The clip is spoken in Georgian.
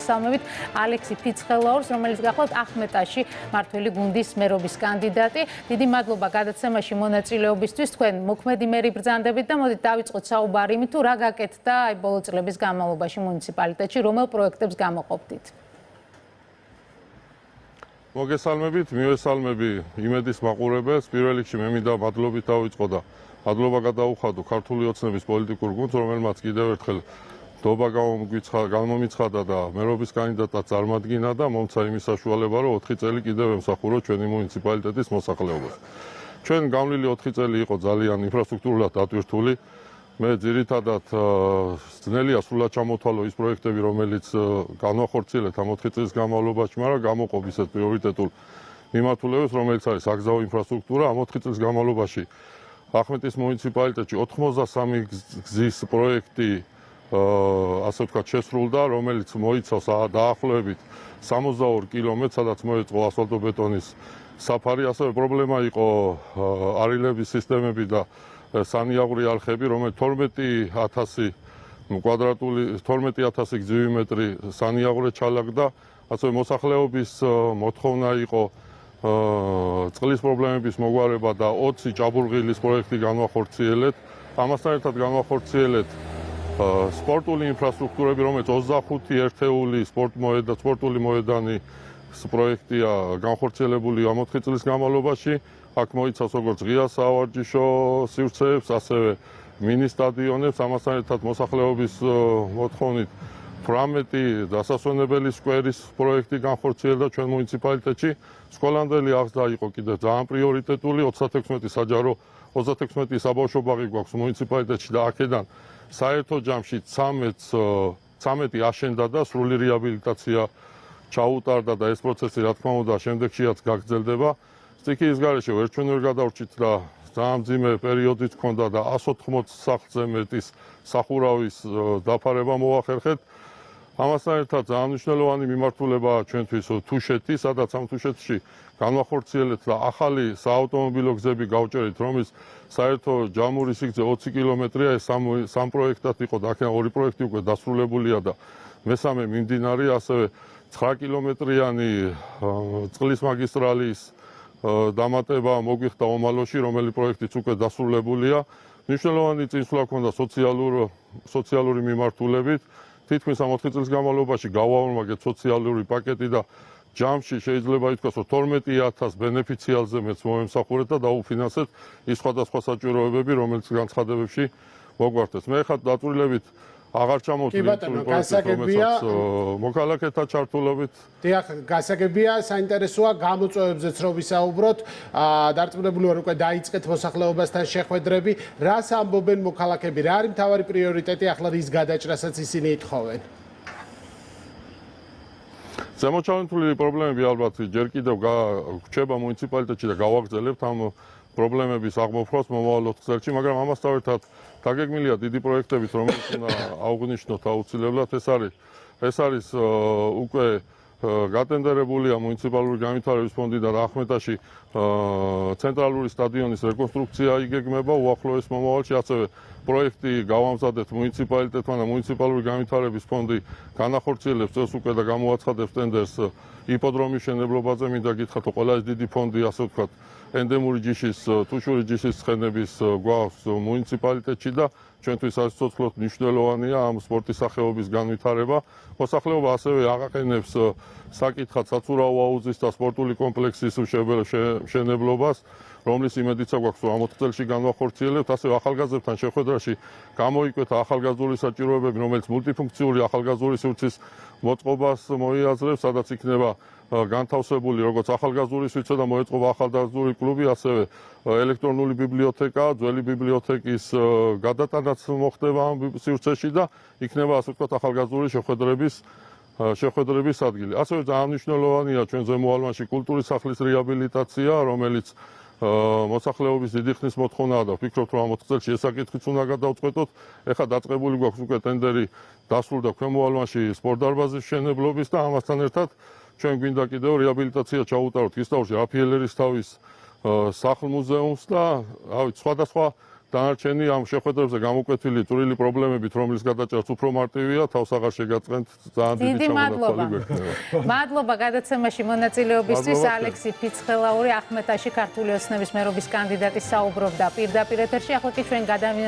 მოგესალმებით ალექსი ფიცხელაურს, რომელიც გახლავთ ახმეტაში მართველი გუნდის მერობის კანდიდატი. დიდი მადლობა გადაცემაში მონაწილეობისთვის. თქვენ მოქმედი მერი ბრძანდებით და მოდით დავიწყოთ საუბარი იმით, თუ რა გაკეთდა აი ბოლო წლების განმავლობაში მუნიციპალიტეტში, რომელ პროექტებს გამოყოფდით? მოგესალმებით, მივესალმები იმედის მაყურებელს. პირველ რიგში მე მინდა მადლობით დავიწყო და მადლობა გადაუხადო ქართული ოცნების პოლიტიკურ გუნდს, რომელმაც კიდევ ერთხელ დობა გამომიცხადა და მერობის კანდიდატად წარმადგინა და მომცა იმის საშუალება, რომ 4 წელი კიდევ ემსახუროთ ჩვენი მუნიციპალიტეტის მოსახლეობას. ჩვენ გავლილი 4 წელი იყო ძალიან ინფრასტრუქტურულად დატვირთული. მე ძირითადად ძნელია სრულად ჩამოთვალო ის პროექტები, რომელიც განვახორციელეთ ამ 4 წლის განმავლობაში, მაგრამ გამოყოფ ისეთ პრიორიტეტულ მიმართულებას, რომელიც არის საგზაო ინფრასტრუქტურა. ამ 4 წლის განმავლობაში ახმეტის მუნიციპალიტეტში 83 გზის პროექტი ასე ვთქვათ შესრულდა, რომელიც მოიცავს დაახლოებით 62 კილომეტრს, სადაც მოეწყო ასფალტობეტონის საფარი. ასევე პრობლემა იყო არილების სისტემები და სანიაღვრე არხები, რომელიც 12,000 გზივი მეტრი სანიაღვრე ჩალაგდა. ასევე მოსახლეობის მოთხოვნა იყო წყლის პრობლემების მოგვარება და 20 ჭაბურღილის პროექტი განვახორციელეთ. ამასთან ერთად განვახორციელეთ სპორტული ინფრასტრუქტურები, რომელიც 25 ერთეული სპორტული მოედანი პროექტია განხორციელებული ამ 4 წლის განმავლობაში. აქ მოიცავს როგორც ღია სავარჯიშო სივრცეებს, ასევე მინი სტადიონებს. ამასთან ერთად მოსახლეობის მოთხოვნით 18 დასასვენებელი სკვერის პროექტი განხორციელდა ჩვენ მუნიციპალიტეტში. სკოლამდელი აღზრდა იყო კიდევ ძალიან პრიორიტეტული, 36 საჯარო, 36 საბავშვო ბაღი გვაქვს მუნიციპალიტეტში და აქედან საერთო ჯამში 13 აშენდა და სრული რეაბილიტაცია ჩაუტარდა და ეს პროცესი რა თქმა უნდა შემდეგშიაც გაგრძელდება. სტიქიის გარეშე ვერ ჩვენ ვერ გადავრჩით და ძალიან მძიმე პერიოდიც ჰქონდა და 180 სახლზე მეტის სახურავის დაფარება მოახერხეთ. ამასთან ერთად ძალიან მნიშვნელოვანი მიმართულებაა ჩვენთვის თუშეთი, სადაც ამ თუშეთში განვახორციელეთ და ახალი საავტომობილო გზები გავჭერით, რომლის საერთო ჯამური სიგრძე 20 კილომეტრია. ეს სამ პროექტად იყო და აქედან 2 პროექტი უკვე დასრულებულია და მესამე მიმდინარე. ასევე 9 კილომეტრიანი წყლის მაგისტრალის დამატება მოგვიხდა ომალოში, რომელი პროექტიც უკვე დასრულებულია. მნიშვნელოვანი წინსვლა ჰქონდა სოციალური მიმართულებით. თითქმის ამ 4 წლის განმავლობაში გავაორმაგეთ სოციალური პაკეტი და ჯამში შეიძლება ითქვას, რომ 12,000 ბენეფიციალზე მეც მომემსახურეთ და დაუფინანსეთ ის სხვადასხვა საჭიროებები, რომელიც განცხადებებში მოგვართეს. მე ხათ დაწვრილებით აღარ ჩამოვთვლით მოქალაქეთა ჩართულობით. დიახ, გასაგებია, საინტერესოა გამოწვევებზეც რომ ვისაუბროთ. დარწმუნებული ვარ, უკვე დაიწყეთ მოსახლეობასთან შეხვედრები. რას ამბობენ მოქალაქეები? რა არის მთავარი პრიორიტეტი ახლა რის გადაჭრასაც ისინი ეთხოვენ? ზემოჩამოთვლილი პრობლემები ალბათ ჯერ კიდევ გვჩება მუნიციპალიტეტში და გავაგრძელებთ ამ პრობლემების აღმოფხვას მომავალ 4 წელში, მაგრამ ამასთან ერთად დაგეგმილია დიდი პროექტებით, რომელიც უნდა აღვნიშნოთ აუცილებლად. ეს არის უკვე გატენდერებულია მუნიციპალური განვითარების ფონდიდან ახმეტაში ცენტრალური სტადიონის რეკონსტრუქცია იგეგმება უახლოეს მომავალში. ასევე პროექტი გავამზადეთ მუნიციპალიტეტმა და მუნიციპალური განვითარების ფონდი განახორციელებს წელს უკვე და გამოაცხადებს ტენდერს იპოდრომის მშენებლობაზე. მინდა გითხრათ, რომ ყველა ეს დიდი ფონდი, ასე ვთქვათ, ენდემური ჯიშის, თუშური ჯიშის ცხენების გვაქვს მუნიციპალიტეტში და ჩვენთვის საცოცხლოდ მნიშვნელოვანია ამ სპორტის სახეობის განვითარება. მოსახლეობა ასევე აღაყენებს საკითხად საცურაო აუზის და სპორტული კომპლექსის მშენებლობას, რომლის იმედიც აქვს, რომ ამ 4 წელში განვახორციელებთ. ასევე ახალგაზრდებთან შეხვედრაში გამოიკვეთა ახალგაზრდული საჭიროებები, რომელიც მულტიფუნქციური ახალგაზრდული სივრცის მოწყობას მოიაზრებს, სადაც იქნება განთავსებული როგორც ახალგაზრდული სივრცე და მოეწყობა ახალგაზრდული კლუბი, ასევე ელექტრონული ბიბლიოთეკა, ძველი ბიბლიოთეკის გადატანაც მოხდება ამ სივრცეში და იქნება ასე ვთქვათ ახალგაზრდული შეხვედრების ადგილი. ასევე ძალიან მნიშვნელოვანია ჩვენ ზემო ალმანში კულტურის სახლის რეაბილიტაცია, რომელიც მოსახლეობის დიდი ხნის მოთხოვნაა და ვფიქრობთ, რომ ამ 4 წელში ეს საკითხიც უნდა გადავწყვეტოთ. ეხლა დაწყებული გვაქვს უკვე ტენდერი დასრულდა ქვემო ალმანში სპორტდარბაზის მშენებლობის და ამასთან ერთად ჩვენ გვინდა კიდევ რეაბილიტაცია ჩაუტაროთ კისტაურში რაფიელერის თავის სახლ-მუზეუმს და სხვადასხვა დანარჩენი ამ შეხვედრებზე გამოკვეთილი წვრილი პრობლემებით, რომლის გადაჭრაც უფრო მარტივია, თავს აღარ შეგაწყენთ, ძალიან დიდი ჩამონაცვალი გვექნება. მადლობა გადაცემაში მონაწილეობისთვის. მადლობა. ალექსი ფიცხელაური, ახმეტაში ქართული ოცნების მერობის კანდიდატი საუბრობდა პირდაპირ ეთერში. ახლა კი ჩვენ გადავინაცვლოთ